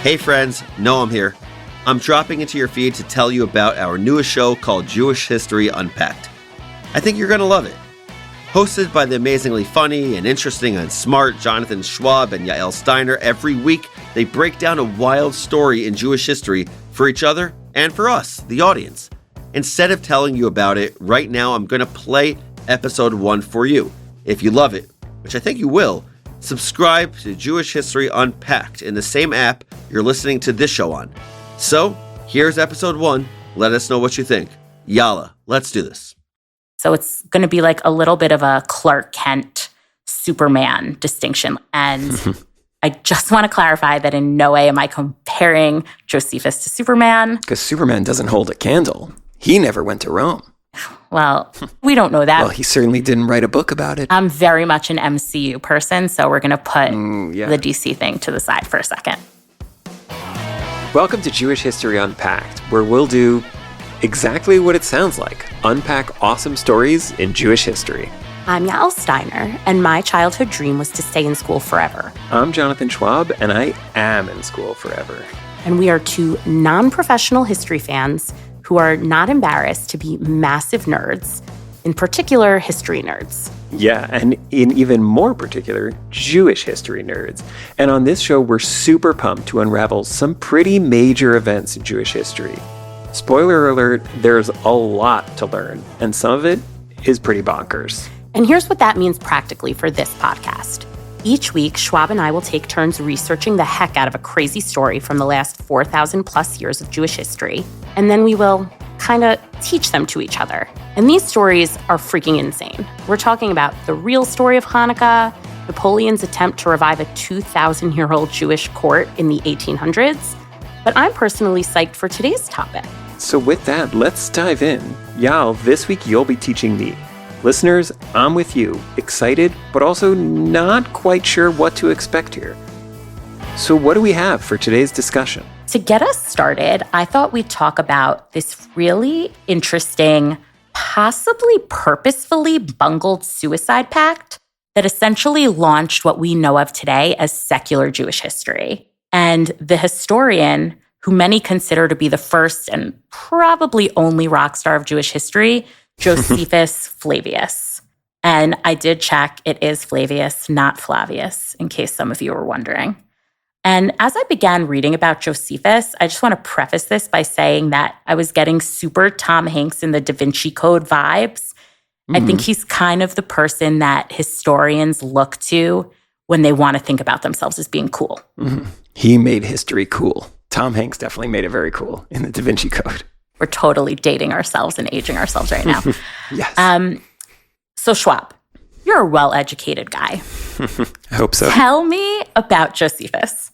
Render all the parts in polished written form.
Hey friends, Noam here. I'm dropping into your feed to tell you about our newest show called Jewish History Unpacked. I think you're going to love it. Hosted by the amazingly funny and interesting and smart Josephus Schwab and Yael Steiner, every week they break down a wild story in Jewish history for each other and for us, the audience. Instead of telling you about it, right now I'm going to play episode 1 for you. If you love it, which I think you will, subscribe to Jewish History Unpacked in the same app you're listening to this show on. So, here's episode 1. Let us know what you think. Yalla, let's do this. So it's going to be like a little bit of a Clark Kent, Superman distinction. And I just want to clarify that in no way am I comparing Josephus to Superman. Because Superman doesn't hold a candle. He never went to Rome. Well, we don't know that. Well, he certainly didn't write a book about it. I'm very much an MCU person, so we're going to put the DC thing to the side for a second. Welcome to Jewish History Unpacked, where we'll do exactly what it sounds like. Unpack awesome stories in Jewish history. I'm Yael Steiner, and my childhood dream was to stay in school forever. I'm Josephus Schwab, and I am in school forever. And we are two non-professional history fans who are not embarrassed to be massive nerds, in particular history nerds. Yeah, and in even more particular, Jewish history nerds. And on this show, we're super pumped to unravel some pretty major events in Jewish history. Spoiler alert, there's a lot to learn, and some of it is pretty bonkers. And here's what that means practically for this podcast. Each week, Schwab and I will take turns researching the heck out of a crazy story from the last 4,000 plus years of Jewish history, and then we will kind of teach them to each other. And these stories are freaking insane. We're talking about the real story of Hanukkah, Napoleon's attempt to revive a 2,000-year-old Jewish court in the 1800s, but I'm personally psyched for today's topic. So with that, let's dive in. Yael, this week you'll be teaching me. Listeners, I'm with you, excited, but also not quite sure what to expect here. So what do we have for today's discussion? To get us started, I thought we'd talk about this really interesting, possibly purposefully bungled suicide pact that essentially launched what we know of today as secular Jewish history. And the historian, who many consider to be the first and probably only rock star of Jewish history, Josephus Flavius. And I did check, it is Flavius, not Flavius, in case some of you were wondering. And as I began reading about Josephus, I just want to preface this by saying that I was getting super Tom Hanks in the Da Vinci Code vibes. I think he's kind of the person that historians look to when they want to think about themselves as being cool. He made history cool. Tom Hanks definitely made it very cool in the Da Vinci Code. We're totally dating ourselves and aging ourselves right now. Yes. So Schwab, you're a well-educated guy. I hope so. Tell me about Josephus.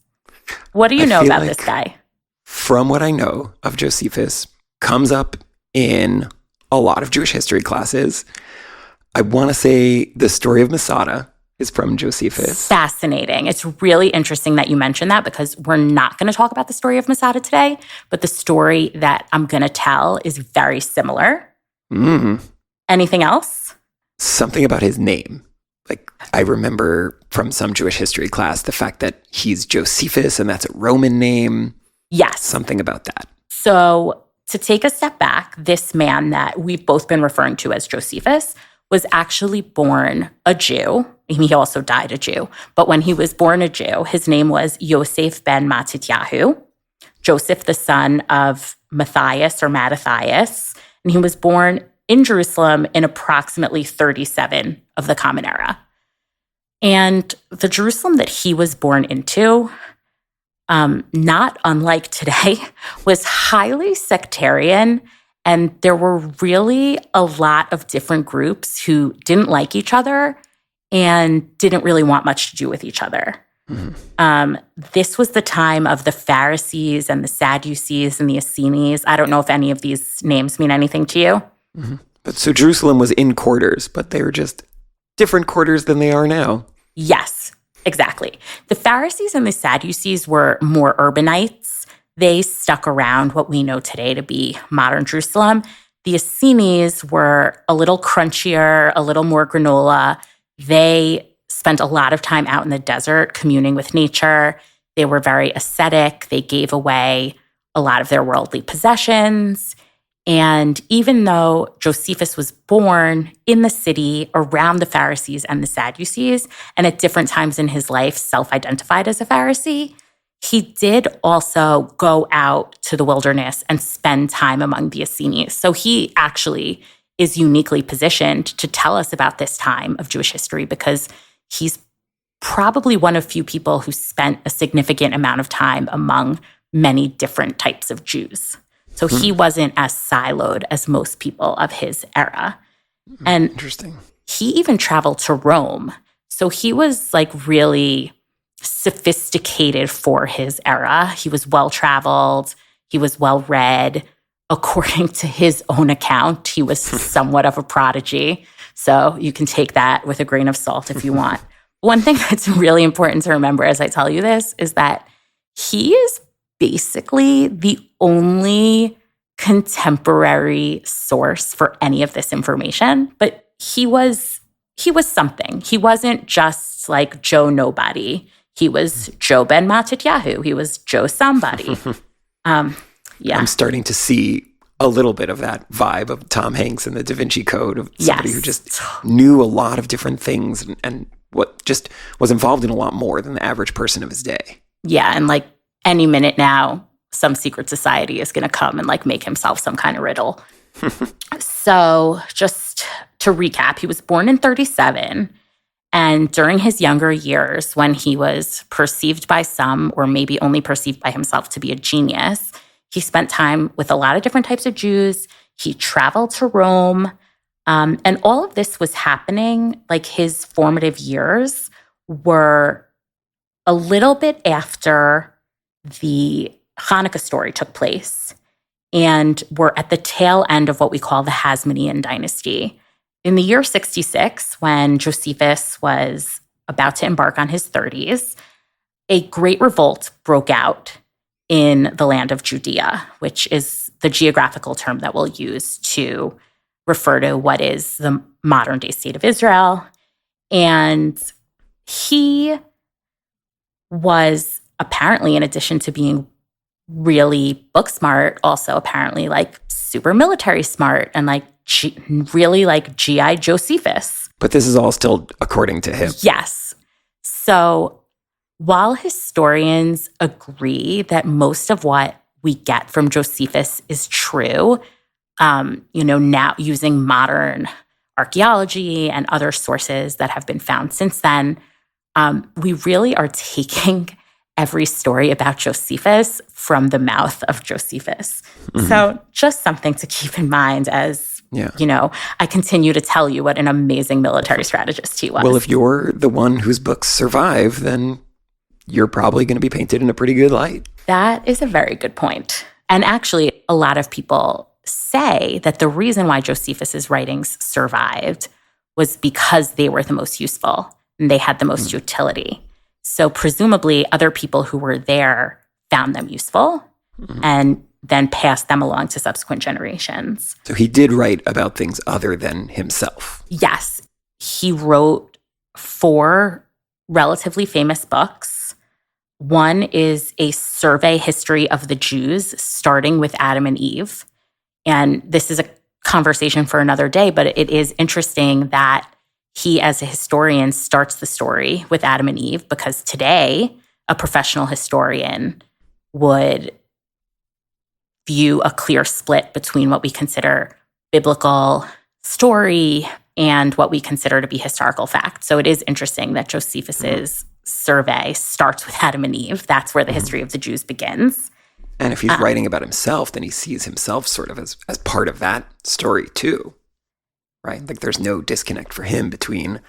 What do you know about this guy? From what I know of Josephus, comes up in a lot of Jewish history classes. I want to say the story of Masada is from Josephus. Fascinating. It's really interesting that you mentioned that because we're not going to talk about the story of Masada today, but the story that I'm going to tell is very similar. Anything else? Something about his name. Like, I remember from some Jewish history class, the fact that he's Josephus and that's a Roman name. Yes. Something about that. So to take a step back, this man that we've both been referring to as Josephus was actually born a Jew. He also died a Jew. But when he was born a Jew, his name was Yosef ben Matityahu, Joseph, the son of Matthias or Mattathias. And he was born in Jerusalem in approximately 37 of the Common Era. And the Jerusalem that he was born into, not unlike today, was highly sectarian. And there were really a lot of different groups who didn't like each other and didn't really want much to do with each other. This was the time of the Pharisees and the Sadducees and the Essenes. I don't know if any of these names mean anything to you. But so Jerusalem was in quarters, but they were just different quarters than they are now. Yes, exactly. The Pharisees and the Sadducees were more urbanites. They stuck around what we know today to be modern Jerusalem. The Essenes were a little crunchier, a little more granola. They spent a lot of time out in the desert communing with nature. They were very ascetic. They gave away a lot of their worldly possessions. And even though Josephus was born in the city around the Pharisees and the Sadducees, and at different times in his life self-identified as a Pharisee, he did also go out to the wilderness and spend time among the Essenes. So he actually is uniquely positioned to tell us about this time of Jewish history because he's probably one of few people who spent a significant amount of time among many different types of Jews. So he wasn't as siloed as most people of his era. And interesting. He even traveled to Rome. So he was like really sophisticated for his era. He was well-traveled. He was well-read. According to his own account, he was somewhat of a prodigy. So you can take that with a grain of salt if you want. One thing that's really important to remember as I tell you this is that he is basically the only contemporary source for any of this information, but he was something. He wasn't just like Joe Nobody. He was Joe Ben Matityahu. He was Joe Somebody. Yeah. I'm starting to see a little bit of that vibe of Tom Hanks and the Da Vinci Code of somebody who just knew a lot of different things and what just was involved in a lot more than the average person of his day. Yeah, and like any minute now, some secret society is going to come and like make himself some kind of riddle. So just to recap, he was born in 37. And during his younger years, when he was perceived by some, or maybe only perceived by himself to be a genius, he spent time with a lot of different types of Jews. He traveled to Rome. And all of this was happening, like his formative years were a little bit after the Hanukkah story took place, and we're at the tail end of what we call the Hasmonean dynasty. In the year 66, when Josephus was about to embark on his 30s, a great revolt broke out in the land of Judea, which is the geographical term that we'll use to refer to what is the modern-day state of Israel. And he was apparently, in addition to being really book smart, also apparently like super military smart and like really like G.I. Josephus. But this is all still according to him. Yes. So while historians agree that most of what we get from Josephus is true, now using modern archaeology and other sources that have been found since then, we really are taking every story about Josephus from the mouth of Josephus. Mm-hmm. So just something to keep in mind as, I continue to tell you what an amazing military strategist he was. Well, if you're the one whose books survive, then you're probably going to be painted in a pretty good light. That is a very good point. And actually, a lot of people say that the reason why Josephus's writings survived was because they were the most useful and they had the most utility. So presumably other people who were there found them useful and then passed them along to subsequent generations. So he did write about things other than himself. Yes. He wrote 4 relatively famous books. One is a survey history of the Jews, starting with Adam and Eve. And this is a conversation for another day, but it is interesting that he, as a historian, starts the story with Adam and Eve because today, a professional historian would view a clear split between what we consider biblical story and what we consider to be historical fact. So it is interesting that Josephus's survey starts with Adam and Eve. That's where the history of the Jews begins. And if he's writing about himself, then he sees himself sort of as part of that story too, right? Like there's no disconnect for him between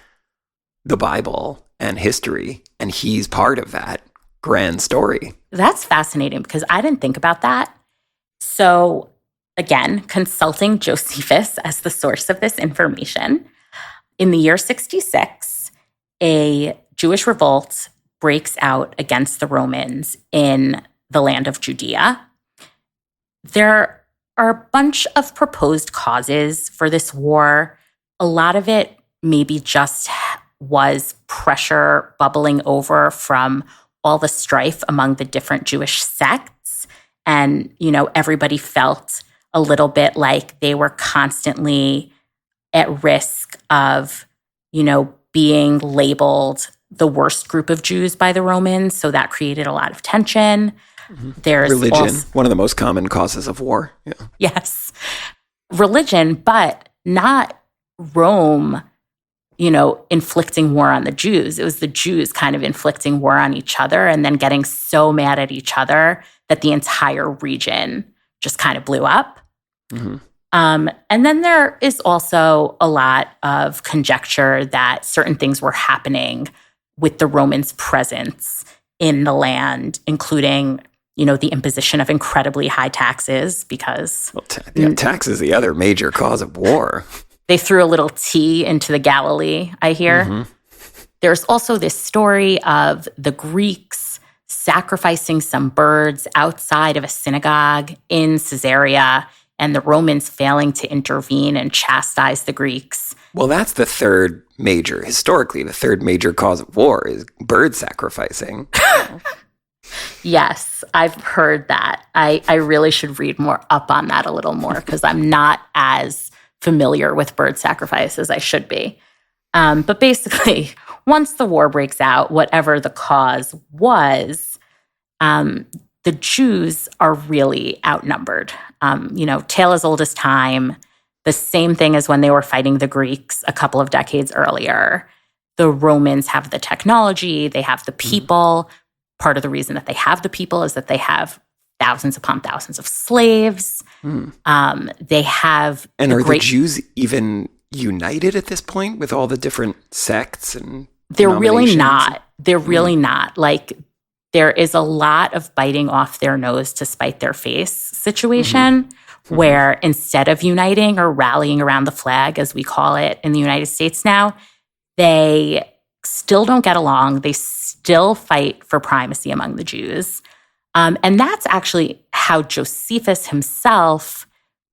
the Bible and history, and he's part of that grand story. That's fascinating because I didn't think about that. So again, consulting Josephus as the source of this information, in the year 66, a Jewish revolt breaks out against the Romans in the land of Judea. There are a bunch of proposed causes for this war. A lot of it maybe just was pressure bubbling over from all the strife among the different Jewish sects. And, everybody felt a little bit like they were constantly at risk of, being labeled the worst group of Jews by the Romans. So that created a lot of tension. There's religion, one of the most common causes of war. Yeah. Yes. Religion, but not Rome, inflicting war on the Jews. It was the Jews kind of inflicting war on each other and then getting so mad at each other that the entire region just kind of blew up. Mm-hmm. And then there is also a lot of conjecture that certain things were happening with the Romans' presence in the land, including, the imposition of incredibly high taxes because... tax is the other major cause of war. They threw a little tea into the Galilee, I hear. Mm-hmm. There's also this story of the Greeks sacrificing some birds outside of a synagogue in Caesarea and the Romans failing to intervene and chastise the Greeks. Well, that's historically, the third major cause of war is bird sacrificing. Yes, I've heard that. I really should read more up on that a little more because I'm not as familiar with bird sacrifice as I should be. But basically, once the war breaks out, whatever the cause was, the Jews are really outnumbered. Tale as old as time, the same thing as when they were fighting the Greeks a couple of decades earlier. The Romans have the technology, they have the people. Part of the reason that they have the people is that they have thousands upon thousands of slaves. They have... And are the Jews even united at this point with all the different sects and They're really not. They're really not. Like, there is a lot of biting off their nose to spite their face situation where instead of uniting or rallying around the flag, as we call it in the United States now, they still don't get along. They still fight for primacy among the Jews. And that's actually how Josephus himself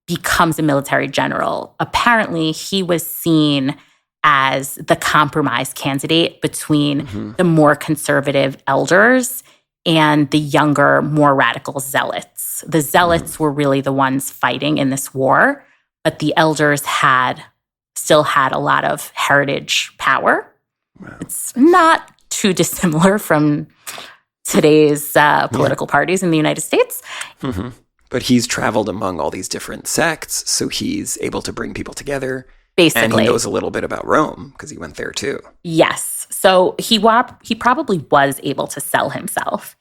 becomes a military general. Apparently, he was seen as the compromise candidate between the more conservative elders and the younger, more radical zealots. The zealots were really the ones fighting in this war, but the elders still had a lot of heritage power. Wow. It's not too dissimilar from today's political parties in the United States. Mm-hmm. But he's traveled among all these different sects, so he's able to bring people together. Basically. And he knows a little bit about Rome because he went there too. Yes. So he probably was able to sell himself.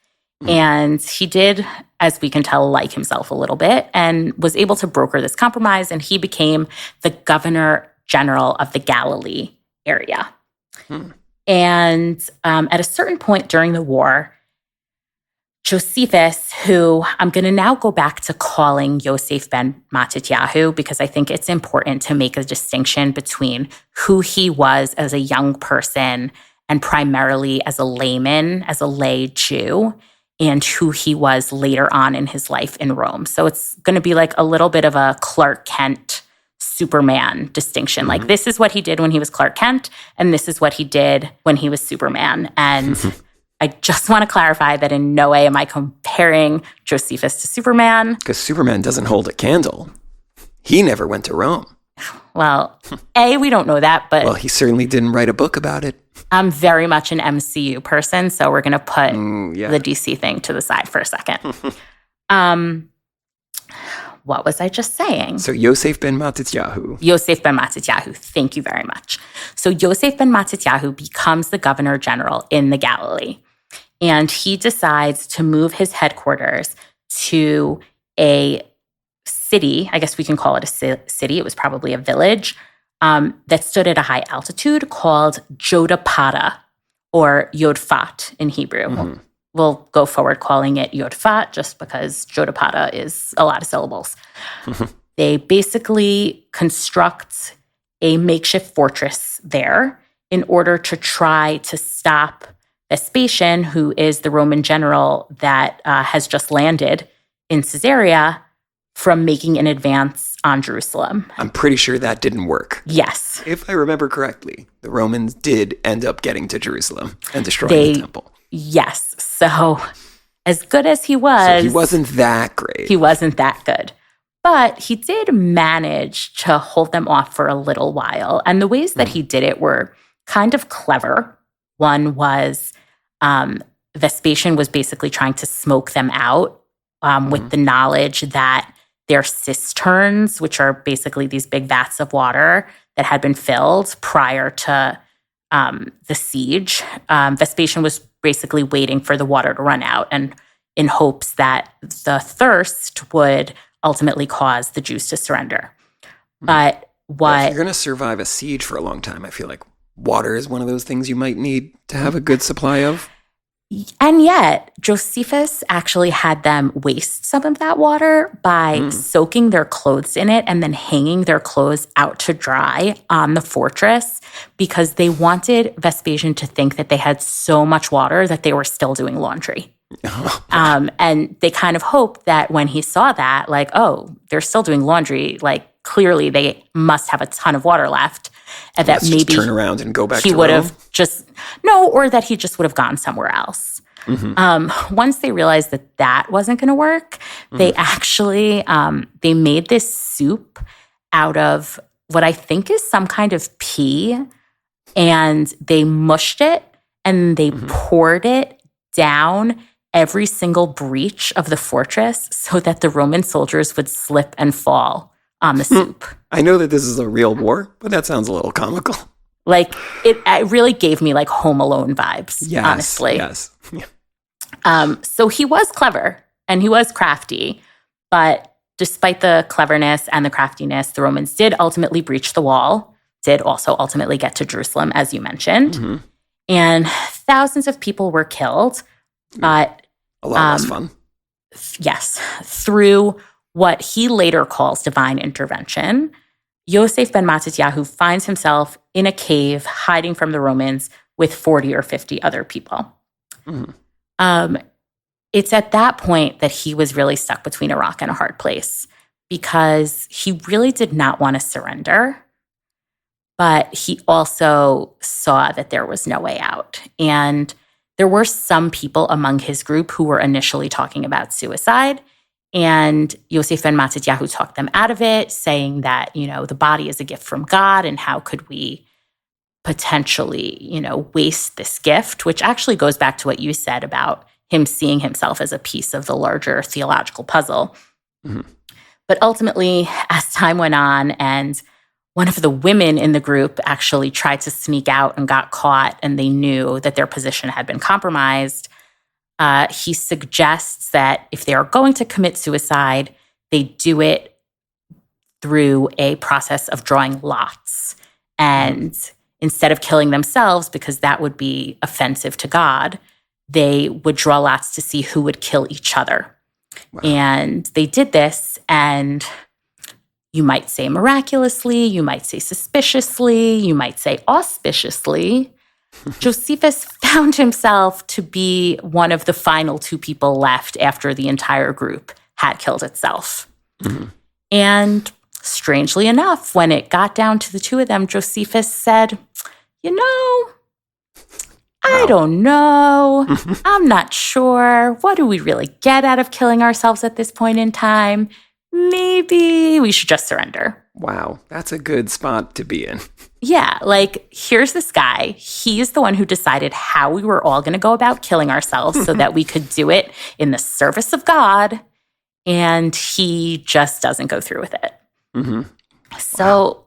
And he did, as we can tell, like himself a little bit and was able to broker this compromise. And he became the governor general of the Galilee area. And at a certain point during the war, Josephus, who I'm going to now go back to calling Yosef ben Matityahu because I think it's important to make a distinction between who he was as a young person and primarily as a layman, as a lay Jew, and who he was later on in his life in Rome. So it's going to be like a little bit of a Clark Kent, Superman distinction. Like, this is what he did when he was Clark Kent, and this is what he did when he was Superman. And I just want to clarify that in no way am I comparing Josephus to Superman. Because Superman doesn't hold a candle. He never went to Rome. Well, we don't know that, but... Well, he certainly didn't write a book about it. I'm very much an MCU person, so we're going to put the DC thing to the side for a second. What was I just saying? So Yosef ben Matityahu. Yosef ben Matityahu. Thank you very much. So Yosef ben Matityahu becomes the governor general in the Galilee. And he decides to move his headquarters to a city. I guess we can call it a city. It was probably a village that stood at a high altitude called Jodapata, or Yodfat in Hebrew. We'll go forward calling it Yodfat just because Jodapata is a lot of syllables. They basically construct a makeshift fortress there in order to try to stop Vespasian, who is the Roman general that has just landed in Caesarea, from making an advance on Jerusalem. I'm pretty sure that didn't work. Yes. If I remember correctly, the Romans did end up getting to Jerusalem and destroying the temple. Yes. So as good as he was... So he wasn't that great. He wasn't that good. But he did manage to hold them off for a little while. And the ways that he did it were kind of clever. One was Vespasian was basically trying to smoke them out with the knowledge that their cisterns, which are basically these big vats of water that had been filled prior to the siege, Vespasian was basically waiting for the water to run out and in hopes that the thirst would ultimately cause the Jews to surrender. But if you're going to survive a siege for a long time, I feel like water is one of those things you might need to have a good supply of. And yet, Josephus actually had them waste some of that water by soaking their clothes in it and then hanging their clothes out to dry on the fortress because they wanted Vespasian to think that they had so much water that they were still doing laundry. And they kind of hoped that when he saw that, like, oh, they're still doing laundry, like clearly they must have a ton of water left. And that maybe just turn around and go back he to would Rome? have just, no, or that he just would have gone somewhere else. Once they realized that that wasn't going to work, they actually, they made this soup out of what I think is some kind of pea, and they mushed it and they poured it down every single breach of the fortress so that the Roman soldiers would slip and fall on the soup. I know that this is a real war, but that sounds a little comical. Like, it really gave me like Home Alone vibes, honestly. Yes. So he was clever and he was crafty, but despite the cleverness and the craftiness, the Romans did ultimately breach the wall, did also ultimately get to Jerusalem, as you mentioned. And thousands of people were killed, but a lot less fun. Yes, through what he later calls divine intervention, Yosef ben Matityahu finds himself in a cave hiding from the Romans with 40 or 50 other people. It's at that point that he was really stuck between a rock and a hard place because he really did not want to surrender, but he also saw that there was no way out. And there were some people among his group who were initially talking about suicide. And Yosef ben Matityahu talked them out of it, saying that, you know, the body is a gift from God, and how could we potentially, you know, waste this gift, which actually goes back to what you said about him seeing himself as a piece of the larger theological puzzle. But ultimately, as time went on, and one of the women in the group actually tried to sneak out and got caught, and they knew that their position had been compromised, he suggests that if they are going to commit suicide, they do it through a process of drawing lots. And instead of killing themselves, because that would be offensive to God, they would draw lots to see who would kill each other. Wow. And they did this, and you might say miraculously, you might say suspiciously, you might say auspiciously, Josephus found himself to be one of the final two people left after the entire group had killed itself. And strangely enough, when it got down to the two of them, Josephus said, you know, I don't know. I'm not sure. What do we really get out of killing ourselves at this point in time? Maybe we should just surrender. Wow, that's a good spot to be in. Yeah, like, here's this guy. He's the one who decided how we were all going to go about killing ourselves so that we could do it in the service of God. And he just doesn't go through with it. So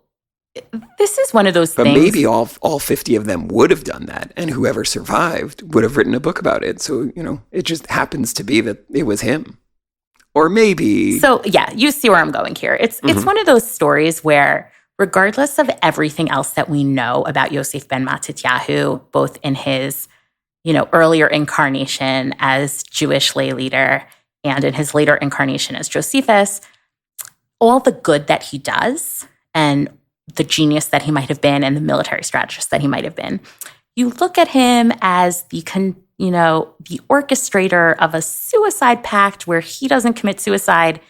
this is one of those things. But maybe all 50 of them would have done that. And whoever survived would have written a book about it. So, you know, it just happens to be that it was him. Or maybe. So, yeah, you see where I'm going here. It's one of those stories where, regardless of everything else that we know about Yosef ben Matityahu, both in his, you know, earlier incarnation as Jewish lay leader and in his later incarnation as Josephus, all the good that he does and the genius that he might have been and the military strategist that he might have been, you look at him as the orchestrator of a suicide pact where he doesn't commit suicide,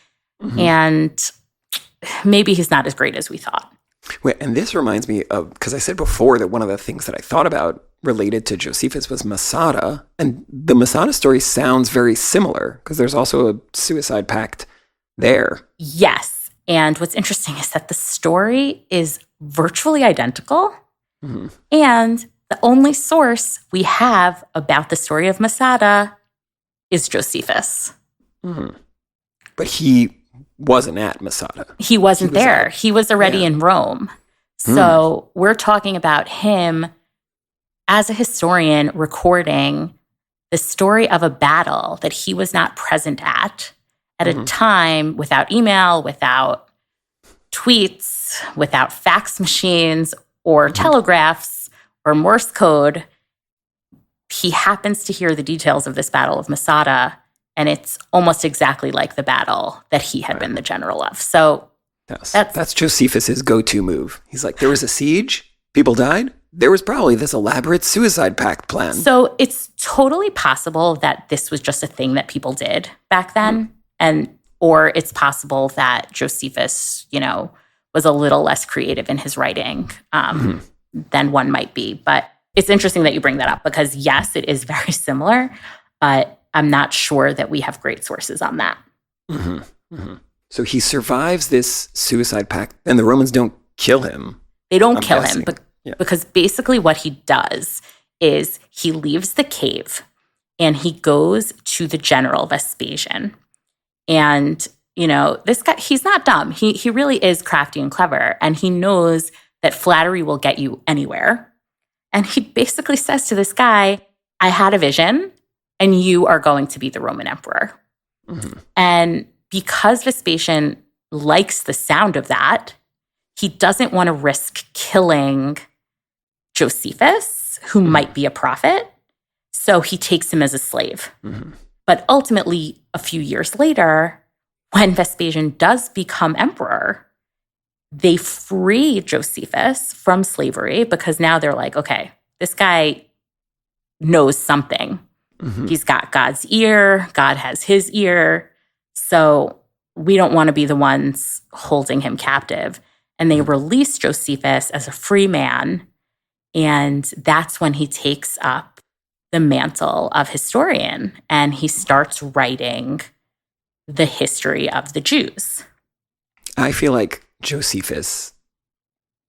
and maybe he's not as great as we thought. Wait, and this reminds me of, because I said before that one of the things that I thought about related to Josephus was Masada. And the Masada story sounds very similar because there's also a suicide pact there. Yes. And what's interesting is that the story is virtually identical. Mm-hmm. And the only source we have about the story of Masada is Josephus. Mm-hmm. But he wasn't at Masada. He wasn't there. He was already in Rome. So we're talking about him as a historian recording the story of a battle that he was not present at a time without email, without tweets, without fax machines or telegraphs or Morse code. He happens to hear the details of this battle of Masada, and it's almost exactly like the battle that he had been the general of. So that's Josephus's go-to move. He's like, there was a siege, people died, there was probably this elaborate suicide pact plan. So it's totally possible that this was just a thing that people did back then, or it's possible that Josephus, was a little less creative in his writing than one might be. But it's interesting that you bring that up because, yes, it is very similar, but I'm not sure that we have great sources on that. Mm-hmm. Mm-hmm. So he survives this suicide pact, and the Romans don't kill him. They don't kill him, because basically what he does is he leaves the cave and he goes to the general Vespasian. And, this guy, he's not dumb. He really is crafty and clever, and he knows that flattery will get you anywhere. And he basically says to this guy, I had a vision, and you are going to be the Roman emperor. Mm-hmm. And because Vespasian likes the sound of that, he doesn't want to risk killing Josephus, who might be a prophet. So he takes him as a slave. Mm-hmm. But ultimately, a few years later, when Vespasian does become emperor, they free Josephus from slavery because now they're like, okay, this guy knows something. Mm-hmm. He's got God's ear. God has his ear. So we don't want to be the ones holding him captive. And they release Josephus as a free man. And that's when he takes up the mantle of historian and he starts writing the history of the Jews. I feel like Josephus,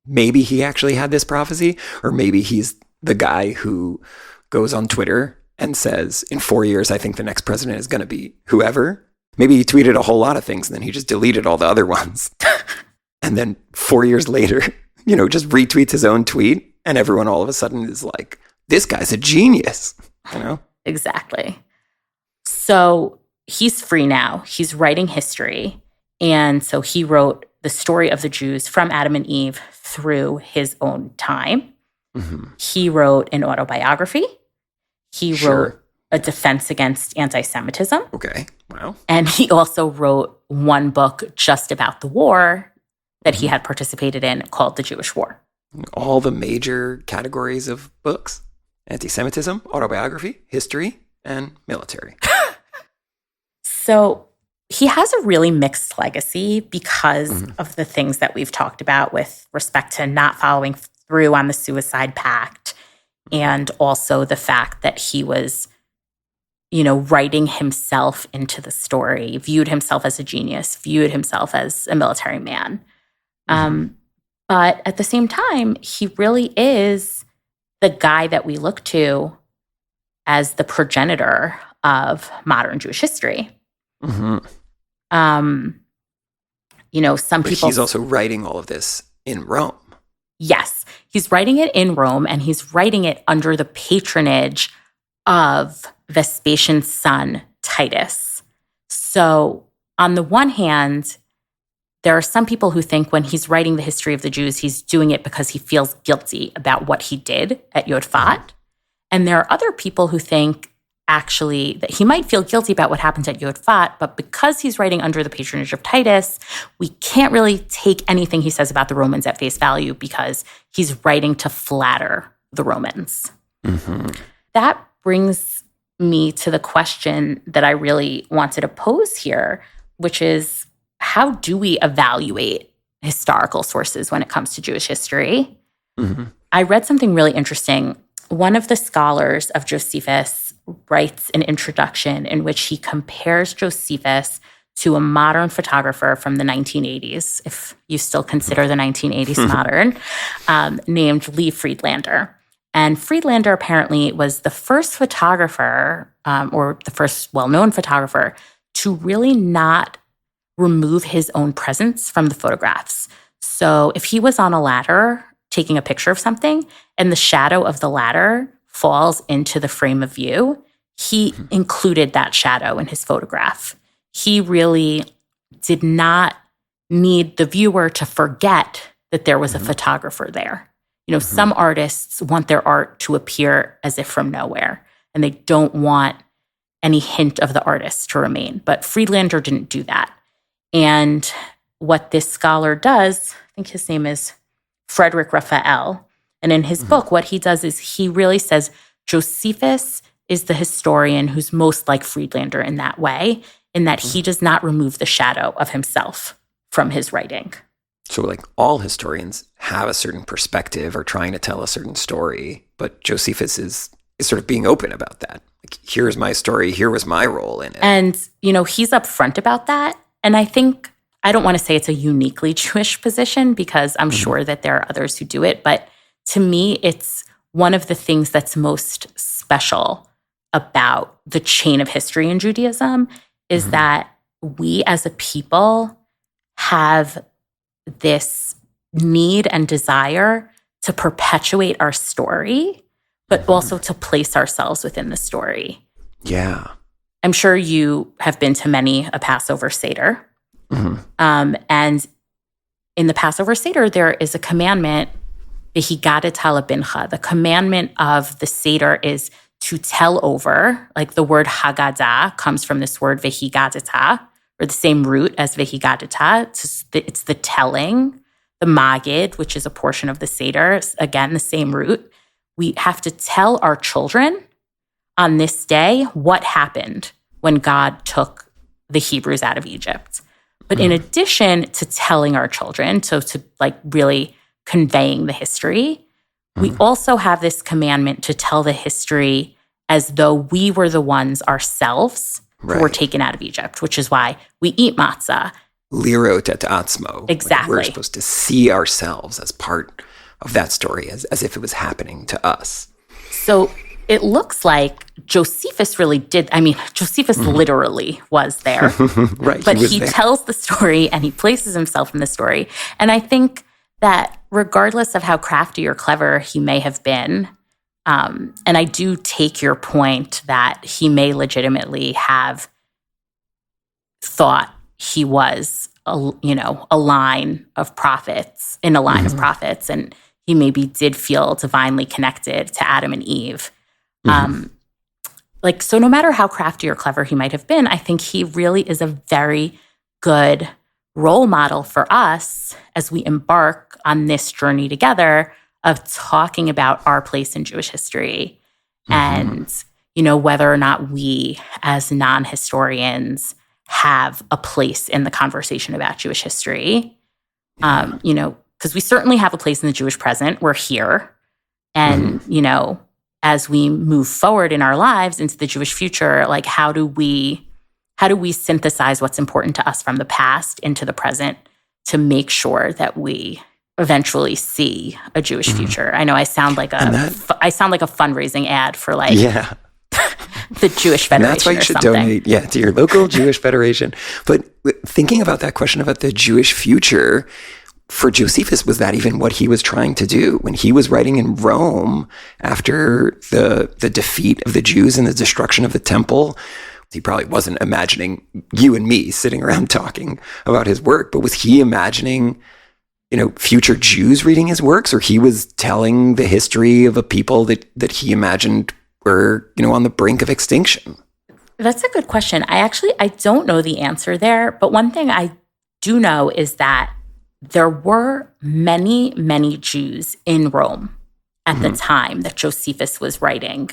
maybe he actually had this prophecy, or maybe he's the guy who goes on Twitter and says, in 4 years, I think the next president is going to be whoever. Maybe he tweeted a whole lot of things and then he just deleted all the other ones. And then 4 years later, just retweets his own tweet and everyone all of a sudden is like, this guy's a genius, Exactly. So he's free now. He's writing history. And so he wrote the story of the Jews from Adam and Eve through his own time. Mm-hmm. He wrote an autobiography. He wrote a defense against anti-Semitism. Okay, wow. And he also wrote one book just about the war that he had participated in called The Jewish War. All the major categories of books: anti-Semitism, autobiography, history, and military. So he has a really mixed legacy because of the things that we've talked about with respect to not following through on the suicide pact, and also the fact that he was, writing himself into the story, viewed himself as a genius, viewed himself as a military man. But at the same time, he really is the guy that we look to as the progenitor of modern Jewish history. Mm-hmm. Some people... But he's also writing all of this in Rome. Yes, he's writing it in Rome, and he's writing it under the patronage of Vespasian's son, Titus. So on the one hand, there are some people who think when he's writing the history of the Jews, he's doing it because he feels guilty about what he did at Yodfat. And there are other people who think actually that he might feel guilty about what happened at Yodfat, but because he's writing under the patronage of Titus, we can't really take anything he says about the Romans at face value because he's writing to flatter the Romans. Mm-hmm. That brings me to the question that I really wanted to pose here, which is, how do we evaluate historical sources when it comes to Jewish history? Mm-hmm. I read something really interesting one of the scholars of Josephus writes an introduction in which he compares Josephus to a modern photographer from the 1980s, if you still consider the 1980s modern, named Lee Friedlander. And Friedlander apparently was the first photographer, or the first well-known photographer, to really not remove his own presence from the photographs. So if he was on a ladder taking a picture of something and the shadow of the ladder falls into the frame of view, he included that shadow in his photograph. He really did not need the viewer to forget that there was a photographer there. You know, some artists want their art to appear as if from nowhere, and they don't want any hint of the artist to remain. But Friedlander didn't do that. And what this scholar does, I think his name is Frederick Raphael, and in his book, what he does is he really says Josephus is the historian who's most like Friedlander in that way, in that he does not remove the shadow of himself from his writing. So like all historians have a certain perspective or trying to tell a certain story, but Josephus is sort of being open about that. Like, here's my story, here was my role in it. And, you know, he's upfront about that. And I think, I don't want to say it's a uniquely Jewish position because I'm sure that there are others who do it, but to me, it's one of the things that's most special about the chain of history in Judaism is that we as a people have this need and desire to perpetuate our story, but also to place ourselves within the story. Yeah. I'm sure you have been to many a Passover Seder. And in the Passover Seder, there is a commandment, v'higadeta lebincha. The commandment of the Seder is to tell over, like the word Haggadah comes from this word v'higadeta, or the same root as v'higadeta. It's the telling. The Magid, which is a portion of the Seder, again, the same root. We have to tell our children on this day what happened when God took the Hebrews out of Egypt. But in addition to telling our children, so to like really conveying the history, we also have this commandment to tell the history as though we were the ones ourselves who were taken out of Egypt, which is why we eat matzah. Lirot et atzmo. Exactly. Like we're supposed to see ourselves as part of that story, as if it was happening to us. So it looks like Josephus really did. I mean, Josephus literally was there. Right. But he tells the story and he places himself in the story. And I think that regardless of how crafty or clever he may have been, and I do take your point that he may legitimately have thought he was, a line of prophets, in a line of prophets, and he maybe did feel divinely connected to Adam and Eve. So no matter how crafty or clever he might have been, I think he really is a very good role model for us as we embark on this journey together of talking about our place in Jewish history and, whether or not we as non-historians have a place in the conversation about Jewish history. Because we certainly have a place in the Jewish present. We're here. And, as we move forward in our lives into the Jewish future, like how do we synthesize what's important to us from the past into the present to make sure that we eventually see a Jewish future? I know I sound like a fundraising ad for the Jewish Federation. And that's why you should donate, to your local Jewish Federation. But thinking about that question about the Jewish future, for Josephus, was that even what he was trying to do when he was writing in Rome after the defeat of the Jews and the destruction of the temple? He probably wasn't imagining you and me sitting around talking about his work, but was he imagining, future Jews reading his works, or he was telling the history of a people that he imagined were, on the brink of extinction? That's a good question. I don't know the answer there, but one thing I do know is that there were many, many Jews in Rome at the time that Josephus was writing.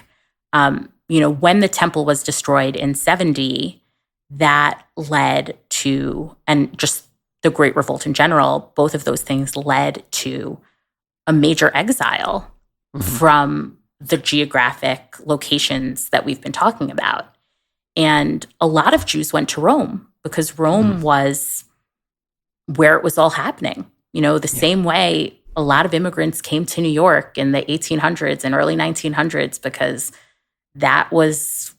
When the temple was destroyed in 70, that led to, and just the Great Revolt in general, both of those things led to a major exile from the geographic locations that we've been talking about. And a lot of Jews went to Rome because Rome was where it was all happening. The same way a lot of immigrants came to New York in the 1800s and early 1900s because that was,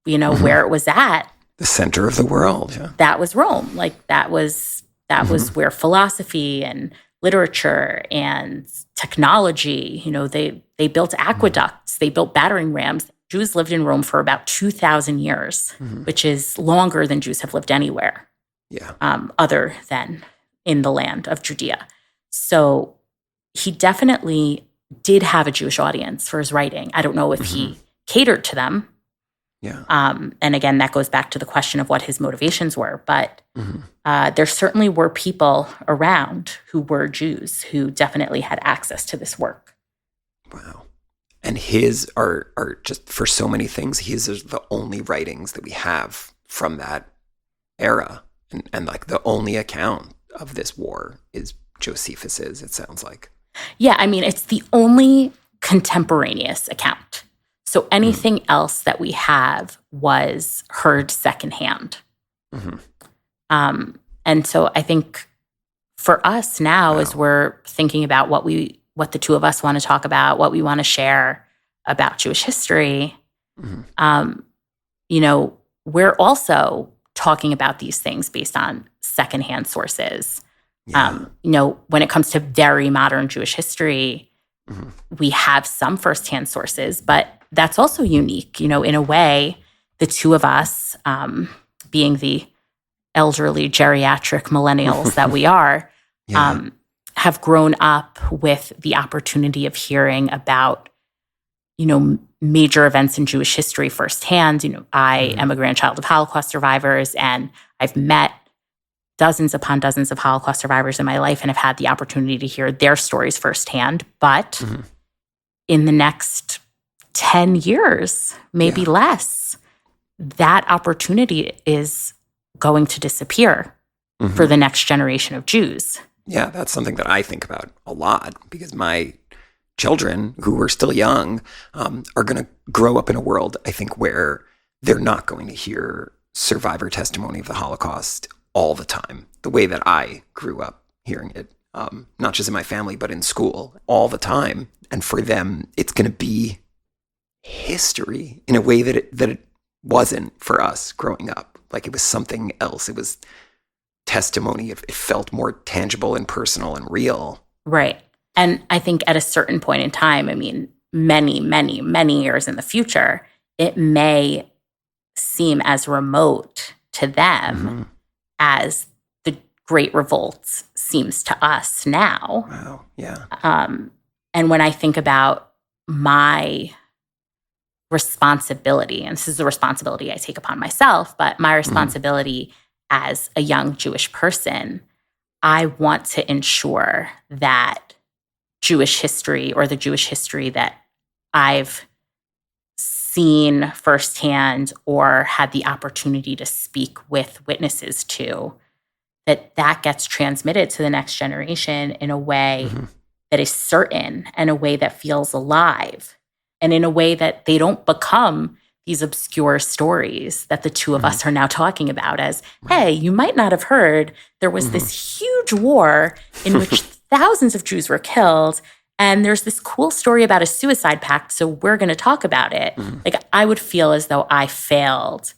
where it was at. The center of the world. Yeah. That was Rome. Like that was where philosophy and literature and technology, they built aqueducts, they built battering rams. Jews lived in Rome for about 2,000 years, which is longer than Jews have lived anywhere other than in the land of Judea. So he definitely did have a Jewish audience for his writing. I don't know if he catered to them. Yeah. And again, that goes back to the question of what his motivations were. But there certainly were people around who were Jews who definitely had access to this work. Wow. And his are just, for so many things, his is the only writings that we have from that era. And like the only account of this war is Josephus's, it sounds like. Yeah, I mean, it's the only contemporaneous account. So anything else that we have was heard secondhand. And so I think for us now, as we're thinking about what the two of us want to talk about, what we want to share about Jewish history, we're also talking about these things based on secondhand sources. When it comes to very modern Jewish history, we have some firsthand sources, but that's also unique. In a way, the two of us, being the elderly geriatric millennials that we are, have grown up with the opportunity of hearing about, major events in Jewish history firsthand. I am a grandchild of Holocaust survivors, and I've met dozens upon dozens of Holocaust survivors in my life and have had the opportunity to hear their stories firsthand. But in the next 10 years, maybe less, that opportunity is going to disappear for the next generation of Jews. Yeah, that's something that I think about a lot because my children, who are still young, are going to grow up in a world, I think, where they're not going to hear survivor testimony of the Holocaust all the time, the way that I grew up hearing it, not just in my family, but in school all the time. And for them, it's going to be history in a way that it wasn't for us growing up. Like it was something else. It was testimony. It felt more tangible and personal and real. Right. And I think at a certain point in time, I mean, many, many, many years in the future, it may seem as remote to them as the Great Revolt seems to us now. Wow. Yeah. And when I think about my responsibility, and this is a responsibility I take upon myself, but my responsibility as a young Jewish person, I want to ensure that Jewish history, or the Jewish history that I've seen firsthand or had the opportunity to speak with witnesses to, that gets transmitted to the next generation in a way that is certain, and a way that feels alive, and in a way that they don't become these obscure stories that the two of us are now talking about as, hey, you might not have heard there was this huge war in which thousands of Jews were killed, and there's this cool story about a suicide pact, so we're going to talk about it. Like, I would feel as though I failed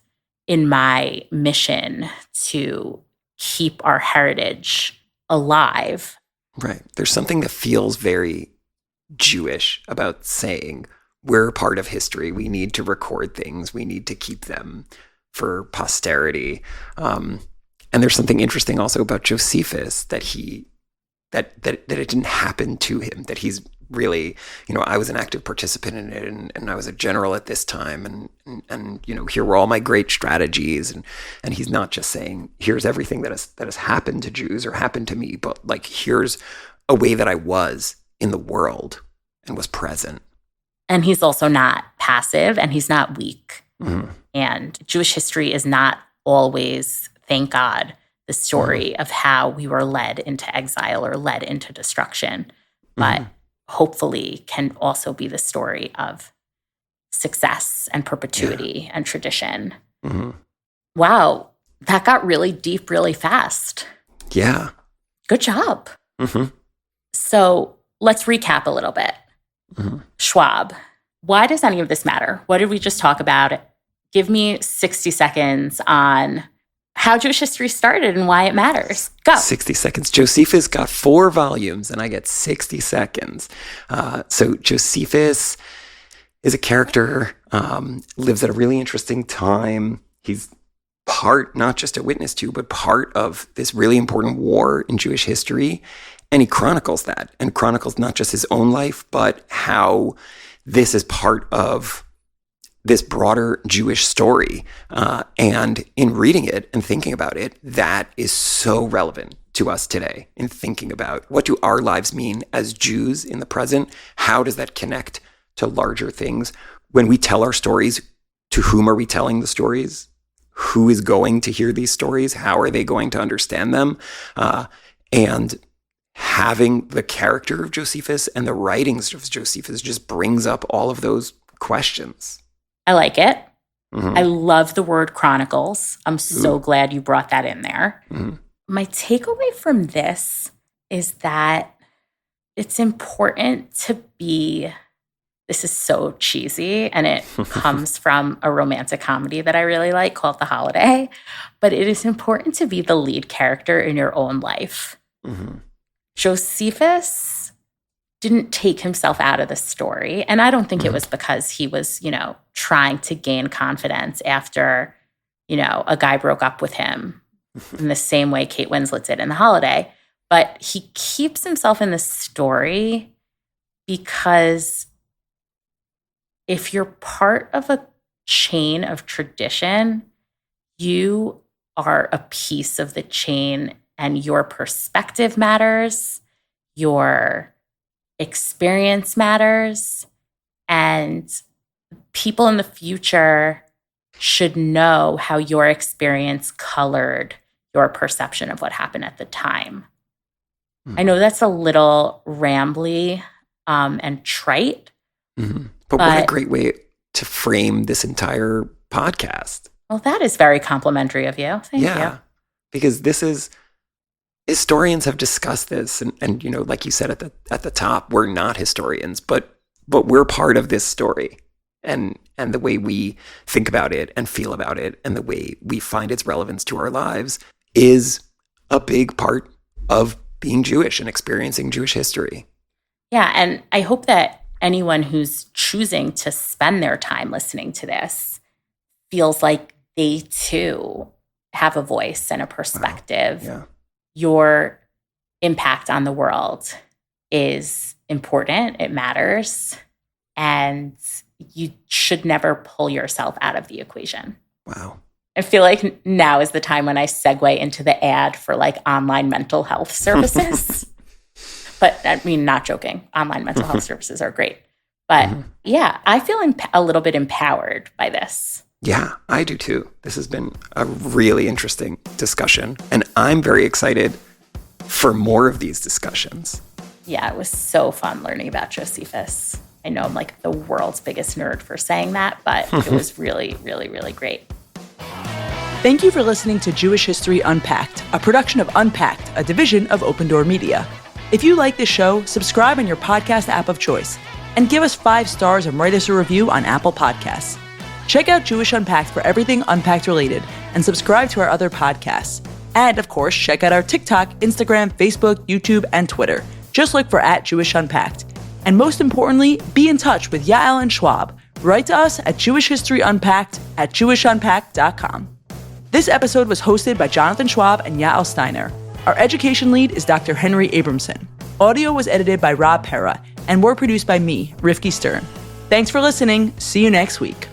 in my mission to keep our heritage alive. Right. There's something that feels very Jewish about saying, we're a part of history. We need to record things. We need to keep them for posterity. And there's something interesting also about Josephus that it didn't happen to him, that he's really, I was an active participant in it, and I was a general at this time, and here were all my great strategies, and he's not just saying, here's everything that has happened to Jews or happened to me, but like, here's a way that I was in the world and was present. And he's also not passive, and he's not weak. And Jewish history is not always, thank God, the story of how we were led into exile or led into destruction. But hopefully can also be the story of success and perpetuity and tradition. Mm-hmm. Wow, that got really deep really fast. Yeah. Good job. Mm-hmm. So let's recap a little bit. Mm-hmm. Schwab, why does any of this matter? What did we just talk about? Give me 60 seconds on how Jewish history started and why it matters. Go. 60 seconds. Josephus got 4 volumes, and I get 60 seconds. So Josephus is a character, lives at a really interesting time. He's part, not just a witness to, but part of this really important war in Jewish history. And he chronicles that, and chronicles not just his own life, but how this is part of this broader Jewish story. And in reading it and thinking about it, that is so relevant to us today in thinking about what do our lives mean as Jews in the present? How does that connect to larger things? When we tell our stories, to whom are we telling the stories? Who is going to hear these stories? How are they going to understand them? And having the character of Josephus and the writings of Josephus just brings up all of those questions. I like it. Mm-hmm. I love the word chronicles. I'm so glad you brought that in there. Mm-hmm. My takeaway from this is that it's important to be, this is so cheesy, and it comes from a romantic comedy that I really like called The Holiday, but it is important to be the lead character in your own life. Mm-hmm. Josephus didn't take himself out of the story. And I don't think it was because he was, trying to gain confidence after, a guy broke up with him in the same way Kate Winslet did in The Holiday. But he keeps himself in the story because if you're part of a chain of tradition, you are a piece of the chain, and your perspective matters, your experience matters, and people in the future should know how your experience colored your perception of what happened at the time. I know that's a little rambly and trite. Mm-hmm. But what a great way to frame this entire podcast. Well, that is very complimentary of you. Thank you. Because this is, historians have discussed this, and like you said at the top, we're not historians, but we're part of this story, and the way we think about it and feel about it, and the way we find its relevance to our lives is a big part of being Jewish and experiencing Jewish history. Yeah, and I hope that anyone who's choosing to spend their time listening to this feels like they too have a voice and a perspective. Wow. Yeah. Your impact on the world is important. It matters. And you should never pull yourself out of the equation. Wow. I feel like now is the time when I segue into the ad for online mental health services. But I mean, not joking. Online mental health services are great. But yeah, I feel a little bit empowered by this. Yeah, I do too. This has been a really interesting discussion, and I'm very excited for more of these discussions. Yeah, it was so fun learning about Josephus. I know I'm like the world's biggest nerd for saying that, but it was really, really, really great. Thank you for listening to Jewish History Unpacked, a production of Unpacked, a division of Open Door Media. If you like this show, subscribe on your podcast app of choice and give us 5 stars and write us a review on Apple Podcasts. Check out Jewish Unpacked for everything Unpacked related and subscribe to our other podcasts. And of course, check out our TikTok, Instagram, Facebook, YouTube, and Twitter. Just look for @JewishUnpacked. And most importantly, be in touch with Yael and Schwab. Write to us at jewishhistoryunpacked@jewishunpacked.com. This episode was hosted by Jonathan Schwab and Yael Steiner. Our education lead is Dr. Henry Abramson. Audio was edited by Rob Pera, and were produced by me, Rifki Stern. Thanks for listening. See you next week.